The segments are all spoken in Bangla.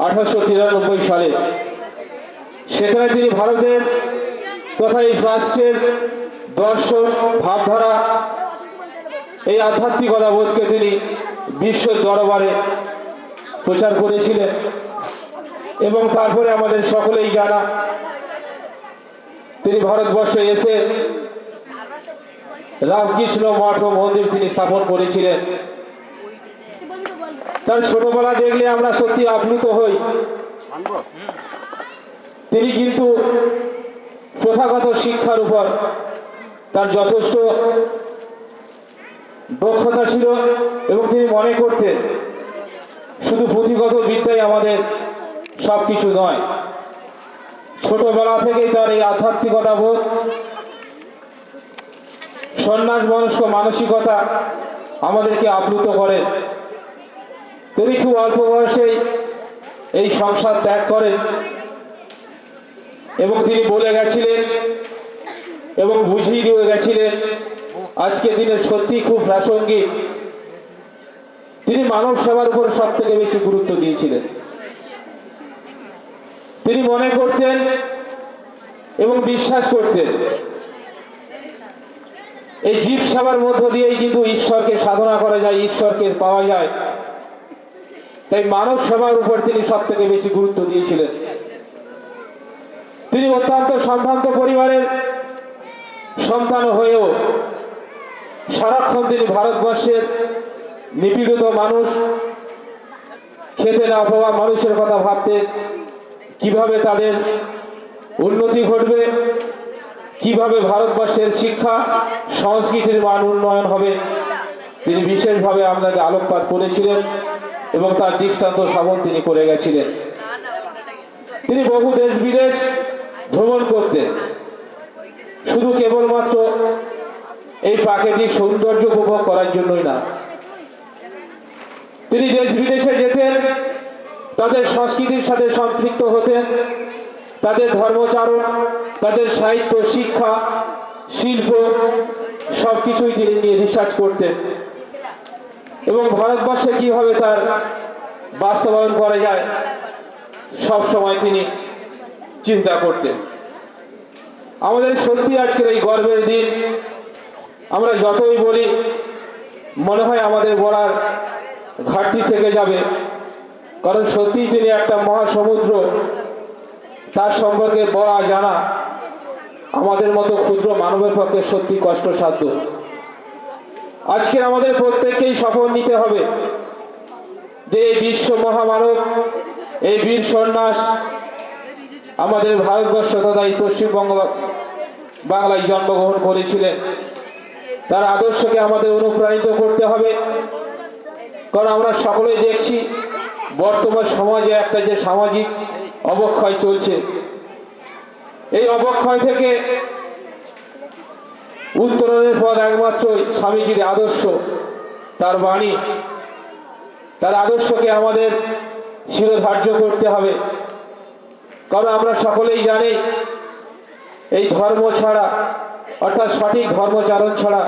1893 সালে। সেখানে তিনি ভারতের তথা এই রাষ্ট্রের দর্শন, ভাবধারা, এই আধ্যাত্মিকতা বোধকে তিনি বিশ্ব দরবারে প্রচার করেছিলেন। এবং তারপরে আমাদের সকলেই জানা, তিনি ভারতবর্ষে এসে রামকৃষ্ণ মঠ ও মন্দির তিনি স্থাপন করেছিলেন। তার ছোটবেলা দেখলে আমরা সত্যি আপ্লুত হই। তিনি কিন্তু প্রথাগত শিক্ষার উপর তার যথেষ্ট দক্ষতা ছিল এবং তিনি মনে করতেন শুধু পুঁথিগত বিদ্যাই আমাদের সবকিছু নয়। ছোটবেলা থেকেই তার এই আধ্যাত্মিকতা বোধ, সন্ন্যাস মনস্ক মানসিকতা আমাদেরকে আপ্লুত করেন। তিনি খুব অল্প বয়সেই এই সংসার ত্যাগ করেন এবং তিনি বলে গেছিলেন এবং বুঝিয়ে দিয়ে গেছিলেন আজকে দিনের সত্যি খুব প্রাসঙ্গিক। তিনি মানব সেবার উপর সব থেকে বেশি গুরুত্ব দিয়েছিলেন। তিনি মনে করতেন এবং বিশ্বাস করতেন এই জীব সেবার মধ্য দিয়েই কিন্তু ঈশ্বরকে সাধনা করা যায়, ঈশ্বরকে পাওয়া যায়। তাই মানব সেবার উপর তিনি সব থেকে বেশি গুরুত্ব দিয়েছিলেন। তিনি অত্যন্ত সম্ভ্রান্ত পরিবারের সন্তান হয়েও সারাক্ষণ তিনি ভারতবর্ষের নিপীড়িত মানুষ, খেতে না পাওয়া মানুষের কথা ভাবতেন, কিভাবে তাদের উন্নতি ঘটবে, কিভাবে ভারতবর্ষের শিক্ষা সংস্কৃতির মান উন্নয়ন হবে। তিনি বিশেষভাবে আমাদের আলোকপাত করেছিলেন এবং তার দৃষ্টান্ত স্থাপন তিনি করে গেছিলেন। তিনি বহু দেশ বিদেশ ভ্রমণ করতেন, শুধু কেবলমাত্র এই প্রাকৃতিক সৌন্দর্য উপভোগ করার জন্যই না। তিনি দেশ বিদেশে যেতেন, তাদের সংস্কৃতির সাথে সম্পৃক্ত হতেন, তাদের ধর্মচারণ, তাদের সাহিত্য, শিক্ষা, শিল্প সবকিছুই তিনি নিয়ে রিসার্চ করতেন এবং ভারতবর্ষে কিভাবে তার বাস্তবায়ন করা যায় সব সময় তিনি চিন্তা করতেন। আমাদের সত্যি আজকের এই গর্বের দিন। আমরা যতই বলি মনে হয় আমাদের বলার ঘাটতি থেকে যাবে, কারণ সত্যিই তিনি একটা মহাসমুদ্র। তার সম্পর্কে বলা জানা আমাদের মতো ক্ষুদ্র মানবের পক্ষে সত্যি কষ্টসাধ্য। আজকে আমাদের প্রত্যেককেই শপথ নিতে হবে যে এই বিশ্ব মহামানব, এই বীর সন্ন্যাস আমাদের ভারতবর্ষ তথা এই পশ্চিমবঙ্গ বাংলায় জন্মগ্রহণ করেছিলেন। তার আদর্শকে আমাদের অনুপ্রাণিত করতে হবে, কারণ আমরা সকলেই দেখছি বর্তমান সমাজে একটা যে সামাজিক অবক্ষয় চলছে, এই অবক্ষয় থেকে উত্তরণের পথ একমাত্র স্বামীজির আদর্শ, তার বাণী, তার আদর্শকে আমাদের শিরোধার্য করতে হবে। কারণ আমরা সকলেই জানি এই ধর্ম ছাড়া, অর্থাৎ সঠিক ধর্মচারণ ছাড়া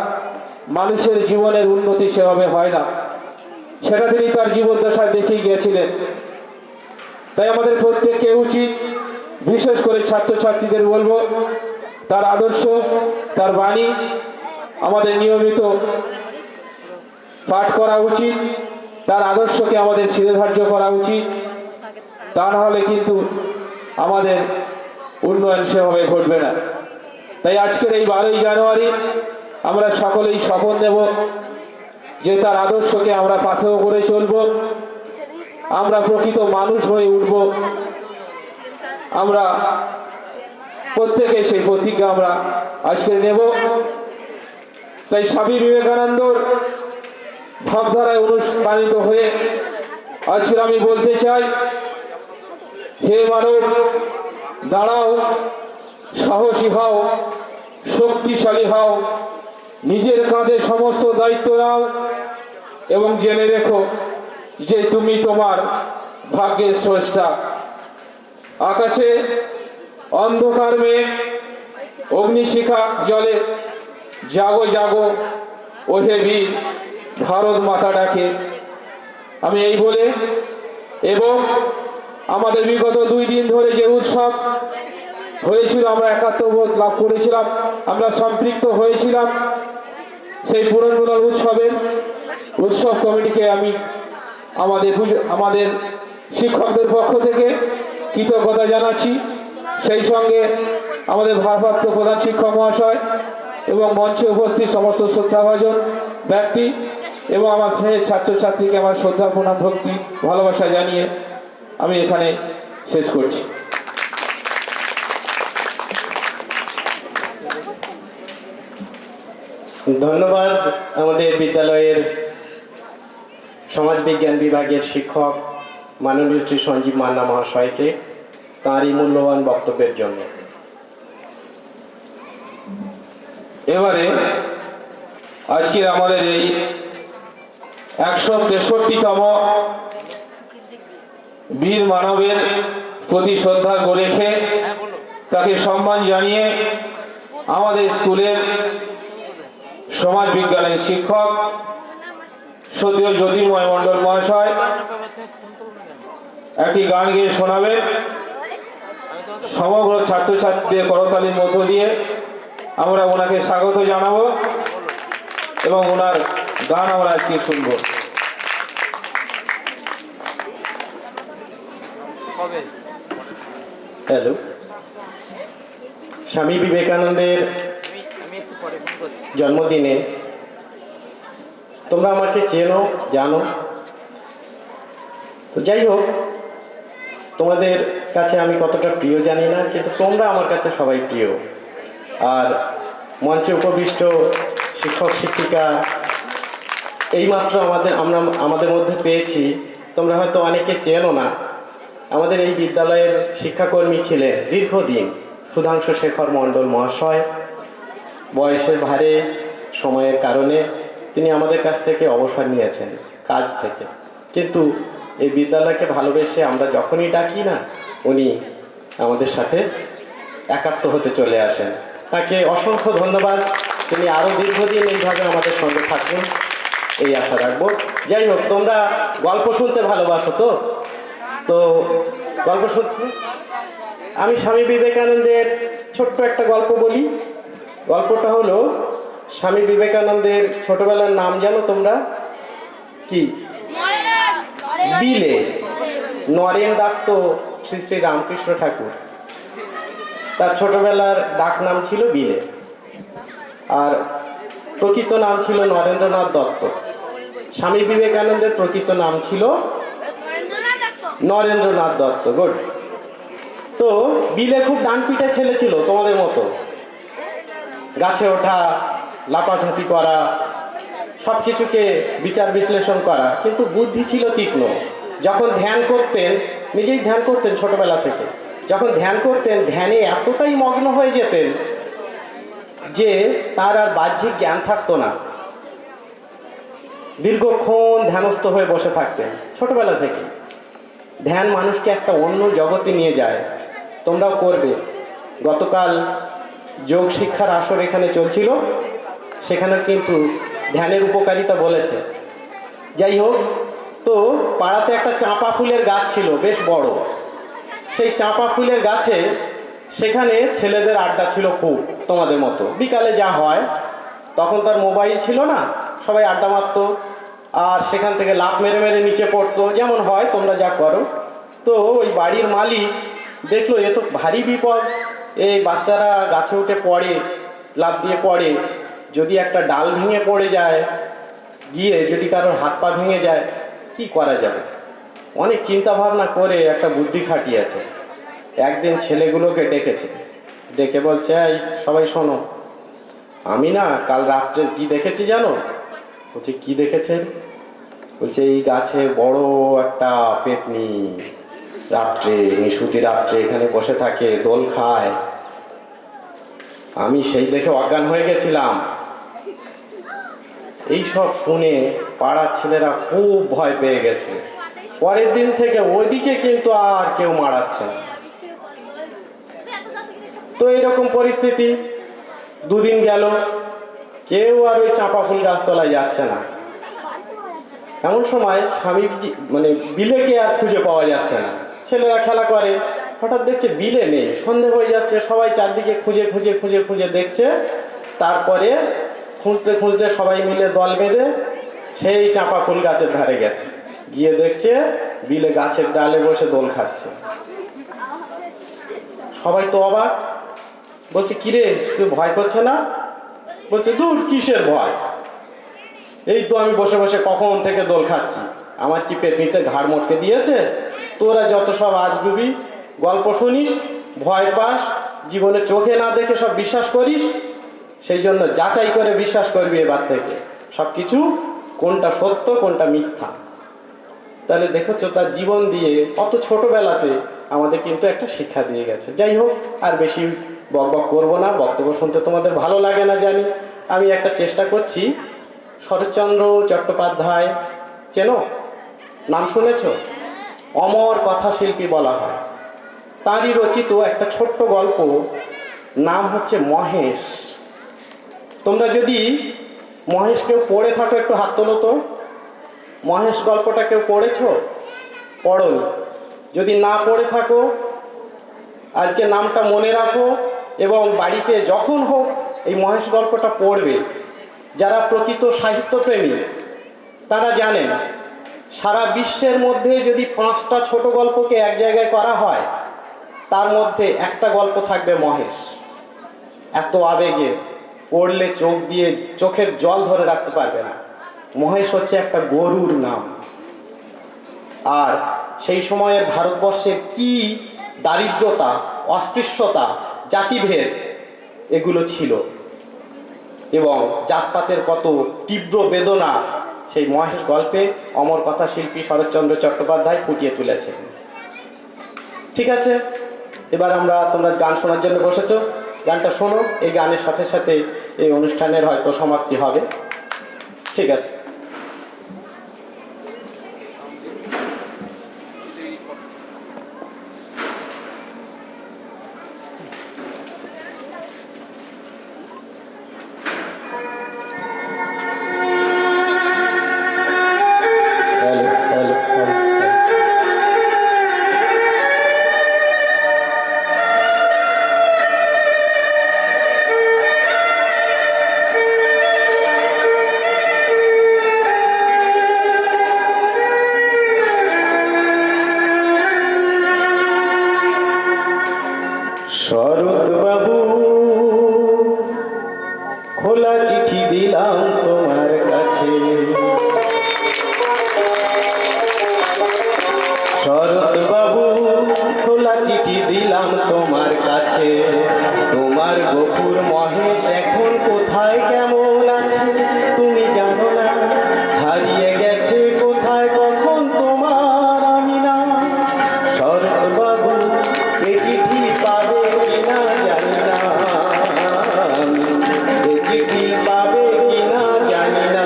মানুষের জীবনের উন্নতি সেভাবে হয় না। সেটা তিনি তার জীবদ্দশায় দেখিয়ে গিয়েছিলেন। তাই আমাদের প্রত্যেককে উচিত, বিশেষ করে ছাত্রছাত্রীদের বলবো, তার আদর্শ, তার বাণী আমাদের নিয়মিত পাঠ করা উচিত, তার আদর্শকে আমাদের শিরোধার্য করা উচিত। তা না হলে কিন্তু আমাদের উন্নয়ন সেভাবে ঘটবে না। তাই আজকের এই 12ই জানুয়ারি আমরা সকলেই শপথ নেব যে তার আদর্শকে আমরা পাথেয় করে চলব, আমরা প্রকৃত মানুষ হয়ে উঠব। আমরা প্রত্যেকে সেই প্রতিজ্ঞা আমরা আজকে নেব। তাই স্বামী বিবেকানন্দর ভাবধারায় অনুপ্রাণিত হয়ে আজকে আমি বলতে চাই, হে মানব, দাঁড়াও, সাহসী হও, শক্তিশালী হও, নিজের কাঁধে সমস্ত দায়িত্ব নাও এবং জেনে রেখো যে তুমি তোমার ভাগ্যের স্রষ্টা। আকাশে অন্ধকার মেঘ, অগ্নিশিখা জলে, জাগো জাগো ওহে বীর, ভারত মাতা ডাকে। আমি এই বলে এবং আমাদের বিগত 2 দিন ধরে যে উৎসব হয়েছিল, আমরা একাত্মবোধ লাভ করেছিলাম, আমরা সম্পৃক্ত হয়েছিলাম সেই পূরণগুলোর উৎসব কমিটিকে আমি আমাদের শিক্ষকদের পক্ষ থেকে কৃতজ্ঞতা জানাচ্ছি। সেই সঙ্গে আমাদের ভারপ্রাপ্ত প্রধান শিক্ষক মহাশয় এবং মঞ্চে উপস্থিত সমস্ত শ্রদ্ধাভাজন ব্যক্তি এবং আমার স্নেহের ছাত্রছাত্রীকে আমার শ্রদ্ধা প্রণাম ভক্তি ভালোবাসা জানিয়ে আমি এখানে শেষ করছি। ধন্যবাদ আমাদের বিদ্যালয়ের সমাজবিজ্ঞান বিভাগের শিক্ষক মাননীয় শ্রী সঞ্জীব মান্না মহাশয়কে তাঁর এই মূল্যবান বক্তব্যের জন্য। এবারে আজকের আমাদের এই 163তম বীর মানবের প্রতি শ্রদ্ধা রেখে তাকে সম্মান জানিয়ে আমাদের স্কুলের সমাজ বিজ্ঞানের শিক্ষক সদ্য জ্যোতির্ময় মণ্ডল মহাশয় একটি গান গেয়ে শোনাবেন। সমগ্র ছাত্রছাত্রীদের করতালির মধ্য দিয়ে আমরা ওনাকে স্বাগত জানাবো এবং ওনার গান আমরা আজকে শুনবো। হ্যালো, স্বামী বিবেকানন্দের জন্মদিনে তোমরা আমাকে চেনো, জানো। তো যাই হোক, তোমাদের কাছে আমি কতটা প্রিয় জানি না, কিন্তু তোমরা আমার কাছে সবাই প্রিয়। আর মঞ্চে উপবিষ্ট শিক্ষক শিক্ষিকা এইমাত্র আমাদের মধ্যে পেয়েছি। তোমরা হয়তো অনেকে চেনো না, আমাদের এই বিদ্যালয়ের শিক্ষাকর্মী ছিলেন দীর্ঘদিন সুধাংশু শেখর মণ্ডল মহাশয়। বয়সের ভারে, সময়ের কারণে তিনি আমাদের কাছ থেকে অবসর নিয়েছেন কাজ থেকে, কিন্তু এই বিদ্যালয়কে ভালোবেসে আমরা যখনই ডাকি না, উনি আমাদের সাথে একাত্ম হতে চলে আসেন। তাকে অসংখ্য ধন্যবাদ। তিনি আরও দীর্ঘদিন এইভাবে আমাদের সঙ্গে থাকবেন এই আশা রাখবো। যাই হোক, তোমরা গল্প শুনতে ভালোবাসো তো তো গল্প শুনতে আমি স্বামী বিবেকানন্দের ছোট্ট একটা গল্প বলি। গল্পটা হলো, স্বামী বিবেকানন্দের ছোটবেলার নাম জানো তোমরা? কি? বিলে। নরেন ডাকতো শ্রী শ্রী রামকৃষ্ণ ঠাকুর। তার ছোটবেলার ডাক নাম ছিল বিলে, আর প্রকৃত নাম ছিল নরেন্দ্রনাথ দত্ত। স্বামী বিবেকানন্দের প্রকৃত নাম ছিল নরেন্দ্রনাথ দত্ত। গুড। তো বিলে খুব ডানপিটে ছেলে ছিল, তোমাদের মতো। গাছে ওঠা, লাফাঝাঁপি করা, সব কিছুকে বিচার বিশ্লেষণ করা, কিন্তু বুদ্ধি ছিল তীক্ষ্ণ। যখন ধ্যান করতেন, নিজেই ধ্যান করতেন ছোটবেলা থেকে, যখন ধ্যান করতেন ধ্যানে এতটাই মগ্ন হয়ে যেতেন যে তার আর বাহ্যিক জ্ঞান থাকতো না। দীর্ঘক্ষণ ধ্যানস্থ হয়ে বসে থাকতেন ছোটবেলা থেকে। ধ্যান মানুষকে একটা অন্য জগতে নিয়ে যায়, তোমরাও করবে। গতকাল যোগ শিক্ষার আসর এখানে চলছিল, সেখানে কিন্তু ধ্যানের উপকারিতা বলেছে। যাই হোক, তো পাড়াতে একটা চাঁপা ফুলের গাছ ছিল, বেশ বড়। সেই চাঁপা ফুলের গাছে সেখানে ছেলেদের আড্ডা ছিল খুব, তোমাদের মতো বিকালে যা হয়। তখন তার মোবাইল ছিল না, সবাই আড্ডা মারতো আর সেখান থেকে লাফ মেরে মেরে নিচে পড়তো, যেমন হয় তোমরা যা করো। তো ওই বাড়ির মালিক দেখলো এ তো ভারী বিপদ, এই বাচ্চারা গাছে উঠে পড়ে, লাফ দিয়ে পড়ে, যদি একটা ডাল ভেঙে পড়ে যায়, গিয়ে যদি কারোর হাত পা ভেঙে যায়, কি করা যাবে? অনেক চিন্তা ভাবনা করে একটা বুদ্ধি খাটিয়েছে। একদিন ছেলেগুলোকে ডেকেছে, ডেকে বলছে, এই সবাই শোনো, আমি না কাল রাত্রে কি দেখেছি জানো? বলছে, কি দেখেছেন? বলছে, এই গাছে বড় একটা পেতনি রাত্রে, নিশুতি রাত্রে এখানে বসে থাকে, দোল খায়। আমি সেই দেখে অজ্ঞান হয়ে গেছিলাম। এই সব শুনে পাড়ার ছেলেরা খুব ভয় পেয়ে গেছে। পরের দিন থেকে ওইদিকে কিন্তু আর কেউ মারাচ্ছে না। তো এইরকম পরিস্থিতি 2 দিন গেল, কেউ আর ওই চাঁপা ফুল গাছতলায় যাচ্ছে না। এমন সময় স্বামীজি বিলেকে আর খুঁজে পাওয়া যাচ্ছে না। ছেলেরা খেলা করে, হঠাৎ দেখছে বিলে নেই, সন্ধে হয়ে যাচ্ছে, সবাই চারদিকে খুঁজে খুঁজে খুঁজে খুঁজে দেখছে। তারপরে খুঁজতে খুঁজতে সবাই মিলে দল বেঁধে সেই চাঁপা ফুল গাছের ধারে গেছে, গিয়ে দেখছে বিলে গাছের ডালে বসে দোল খাচ্ছে। সবাই তো অবাক, বলছে কিরে তুই ভয় করছে না? বলছে দূর কিসের ভয়, এই তো আমি বসে বসে কখন থেকে দোল খাচ্ছি, আমার কি পেটনিতে ঘাড় মটকে দিয়েছে? তোরা যত সব আজগুবি গল্প শুনিস, ভয় পাস, জীবনে চোখে না দেখে সব বিশ্বাস করিস, সেই জন্য যাচাই করে বিশ্বাস করবি এবার থেকে সব কিছু, কোনটা সত্য কোনটা মিথ্যা। তাহলে দেখেছো তার জীবন দিয়ে অত ছোটবেলাতে আমাদের কিন্তু একটা শিক্ষা দিয়ে গেছে। যাই হোক, আর বেশি বক বক করবো না, বক্তব্য শুনতে তোমাদের ভালো লাগে না জানি। আমি একটা চেষ্টা করছি। শরৎচন্দ্র চট্টোপাধ্যায় চেনো? নাম শুনেছ? অমর কথা শিল্পী বলা হয়। তারই রচিত একটা ছোট্ট গল্প, নাম হচ্ছে মহেশ। তোমরা যদি মহেশ কেউ পড়ে থাকো একটু হাত তোলো তো। মহেশ গল্পটা কেউ পড়েছ? পড়োনি? যদি না পড়ে থাকো আজকে নামটা মনে রাখো এবং বাড়িতে যখন হোক এই মহেশ গল্পটা পড়বে। যারা প্রকৃত সাহিত্যপ্রেমী তারা জানেন সারা বিশ্বের মধ্যে যদি 5টা ছোট গল্পকে এক জায়গায় করা হয় তার মধ্যে একটা গল্প থাকবে মহেশ। এত আবেগে পড়লে চোখ দিয়ে চোখের জল ধরে রাখতে পারবে না। মহেশ হচ্ছে একটা গরুর নাম। আর সেই সময়ের ভারতবর্ষের কি দারিদ্রতা, অস্পৃশ্যতা, জাতিভেদ এগুলো ছিল এবং জাতপাতের কত তীব্র বেদনা সেই মহেশ গল্পে অমর কথা শিল্পী শরৎচন্দ্র চট্টোপাধ্যায় ফুটিয়ে তুলেছেন। ঠিক আছে, এবার তোমরা গান শোনার জন্য বসেছো, গানটা শোনো। এই গানের সাথে সাথে এই অনুষ্ঠানের হয়তো সমাপ্তি হবে। ঠিক আছে। শরৎ বাবু খোলা চিঠি দিলাম তোমার কাছে, শরৎ বাবু খোলা চিঠি দিলাম তোমার কাছে। তোমার গফুর মহেশ এখন কোথায় কেমন আছে তুমি জানো না, হারিয়ে গেছে কোথায় কখন তোমার আমি না। শরৎ বাবু এ চিঠি পাবে কিনা জানি না, এ চিঠি পাবে কিনা জানি না।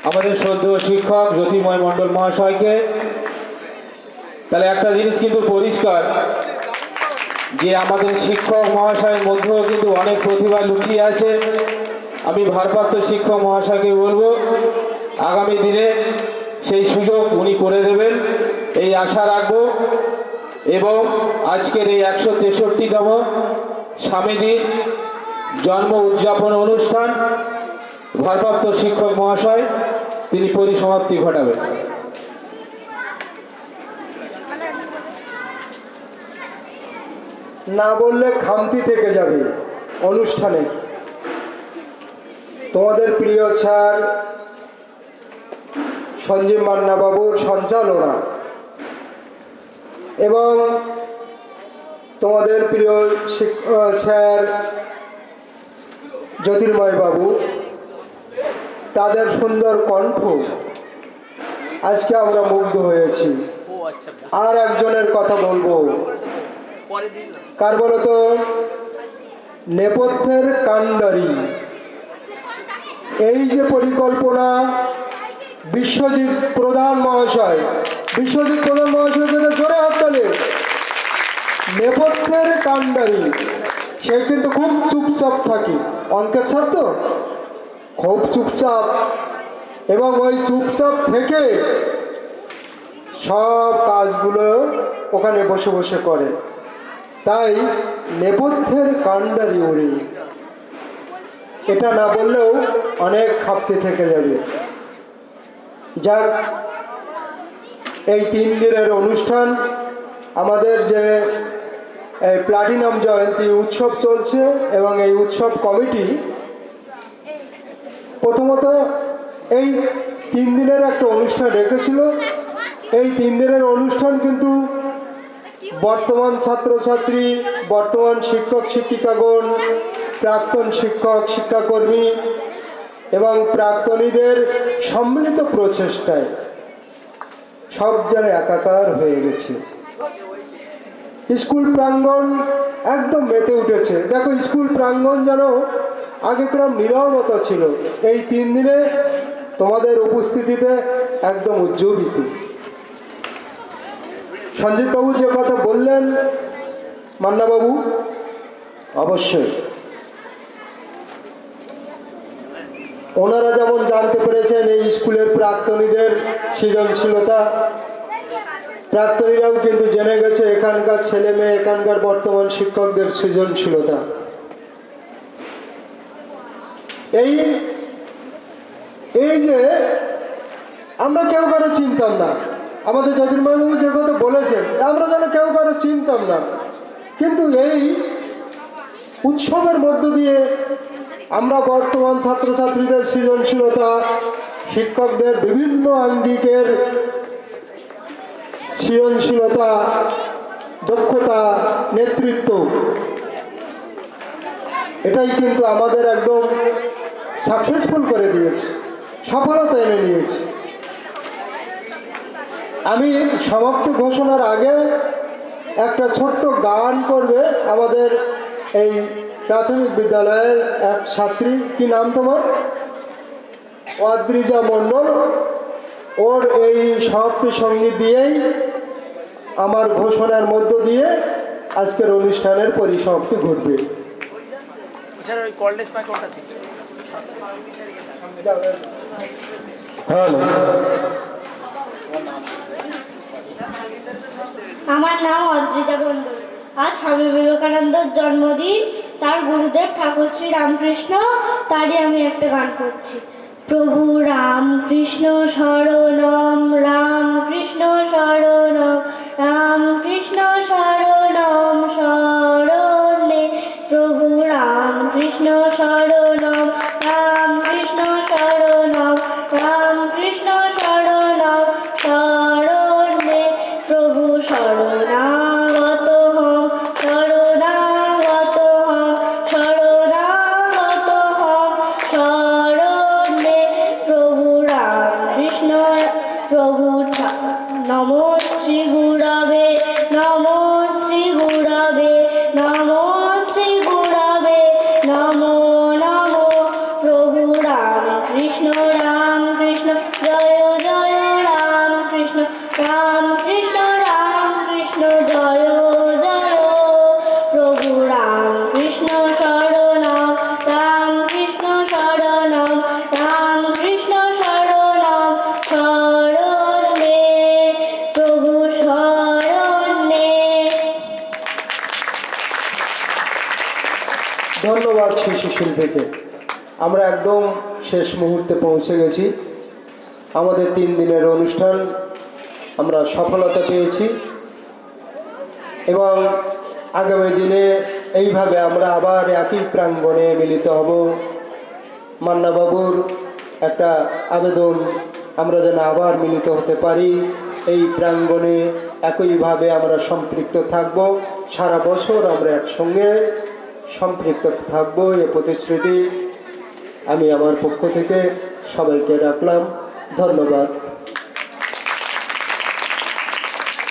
আমাদের শ্রদ্ধেয় শিক্ষক জ্যোতির্ময় মণ্ডল মহাশয়কে। তাহলে একটা জিনিস কিন্তু পরিষ্কার যে আমাদের শিক্ষক মহাশয়ের মধ্যেও কিন্তু অনেক প্রতিভা লুকিয়ে আছে। আমি ভারপ্রাপ্ত শিক্ষক মহাশয়কে বলবো আগামী দিনে সেই সুযোগ উনি করে দেবেন, এই আশা রাখবো। এবং আজকের এই 163তম স্বামীজির জন্ম উদযাপন অনুষ্ঠান ভারপ্রাপ্ত শিক্ষক মহাশয় তিনি পরিসমাপ্তি ঘটাবেন। না বললে খামতি থেকে যাবে অনুষ্ঠানে। তোমাদের প্রিয় স্যার সঞ্জীব মান্না বাবুর সঞ্চালনা এবং তোমাদের প্রিয় স্যার জ্যোতির্ময় বাবু, তাদের সুন্দর কণ্ঠ আজকে আমরা মুগ্ধ হয়েছি। আর একজনের কথা বলবো, কার বলতো? নেপথ্যের কাণ্ডারি। এই যে পরিকল্পনা বিশ্বজিৎ প্রধান মহাশয়, বিশ্বজিৎ প্রধান মহাশয় জোরে হাততালি। নেপথ্যের কাণ্ডারি, সে কিন্তু খুব চুপচাপ থাকি, অঙ্কের ছাত্র তো খুব চুপচাপ, এবং ওই চুপচাপ থেকে সব কাজগুলো ওখানে বসে বসে করে। তাই নেপথ্যের কাণ্ডারি উনি, এটা না বললেও অনেক খাপতে থেকে যাবে। যাক, এই 3 দিনের অনুষ্ঠান, আমাদের যে এই প্লাটিনাম জয়ন্তী উৎসব চলছে এবং এই উৎসব কমিটি প্রথমত এই 3 দিনের একটা অনুষ্ঠান রেখেছিল। এই 3 দিনের অনুষ্ঠান কিন্তু বর্তমান ছাত্রছাত্রী, বর্তমান শিক্ষক শিক্ষিকাগণ, প্রাক্তন শিক্ষক শিক্ষাকর্মী এবং প্রাক্তনীদের সম্মিলিত প্রচেষ্টায় সব যেন একাকার হয়ে গেছে। স্কুল প্রাঙ্গণ একদম মেতে উঠেছে। দেখো, স্কুল প্রাঙ্গণ যেন আগে ক্রম নীরবত ছিল, এই 3 দিনে তোমাদের উপস্থিতিতে একদম উজ্জীবিত। সঞ্জিত বাবু যে কথা বললেন, মান্নাবাবু, অবশ্যই ওনারা যেমন জানতে পেরেছেন এই স্কুলের প্রাক্তনীদের সৃজনশীলতা, প্রাক্তনীরাও কিন্তু জেনে গেছে এখানকার ছেলে মেয়ে, এখানকার বর্তমান শিক্ষকদের সৃজনশীলতা। এই যে আমরা কেউ কারো চিনতাম না, আমাদের জ্যোতির্ময়বাবু যে কথা বলেছেন, আমরা যেন কেউ কারো চিনতাম না, কিন্তু এই উৎসবের মধ্য দিয়ে আমরা বর্তমান ছাত্রছাত্রীদের সৃজনশীলতা, শিক্ষকদের বিভিন্ন আঙ্গিকের সৃজনশীলতা, দক্ষতা, নেতৃত্ব, এটাই কিন্তু আমাদের একদম সাকসেসফুল করে দিয়েছে, সফলতা এনে নিয়েছে। আমি সমাপ্তি ঘোষণার আগে একটা ছোট্ট গান করবে আমাদের এই প্রাথমিক বিদ্যালয়ের এক ছাত্রী, কি নাম তোমার? অদ্রিজা মণ্ডল। ওর এই সমাপ্তি সঙ্গীত দিয়েই আমার ঘোষণার মধ্য দিয়ে আজকের অনুষ্ঠানের পরিসমাপ্তি ঘটবে। হ্যালো, আমার নাম অদ্রিজা মণ্ডল। আজ স্বামী বিবেকানন্দের জন্মদিন, তার গুরুদেব ঠাকুর শ্রী রামকৃষ্ণ, তারই আমি একটা গান করছি। প্রভু রামকৃষ্ণ শরণম, রামকৃষ্ণ শরণম, রামকৃষ্ণ শরণম শরণে, প্রভু রামকৃষ্ণ শরণম, রামকৃষ্ণ শরণম, রামকৃষ্ণ শরণম শরণে, প্রভু শরণাগত হম, শরণাগত হম, শরণাগত হম শরণে, প্রভু রামকৃষ্ণ, প্রভু নম শ্রী গুরবে, নম শ্রী গুরবে, নম শ্রী গুরবে, নমো নমো, প্রভু রামকৃষ্ণ, রাম কৃষ্ণ জয় জয় রাম কৃষ্ণ রাম কৃষ্ণ জয় জয় প্রভু রাম কৃষ্ণ শরণম রাম কৃষ্ণ শরণম রাম কৃষ্ণ শরণম শরণে প্রভু শরণে। ধন্যবাদ শিশু শিল্পীকে। আমরা একদম শেষ মুহূর্তে পৌঁছে গেছি। আমাদের 3 দিনের অনুষ্ঠান আমরা সফলতা পেয়েছি এবং আগামী দিনে এইভাবে আমরা আবার একই প্রাঙ্গণে মিলিত হব। মান্নাবাবুর একটা আবেদন, আমরা যেন আবার মিলিত হতে পারি এই প্রাঙ্গণে, একইভাবে আমরা সম্পৃক্ত থাকব, সারা বছর আমরা একসঙ্গে সম্পৃক্ত থাকব, এ প্রতিশ্রুতি আমি আমার পক্ষ থেকে সবাইকে রাখলাম। ধন্যবাদ।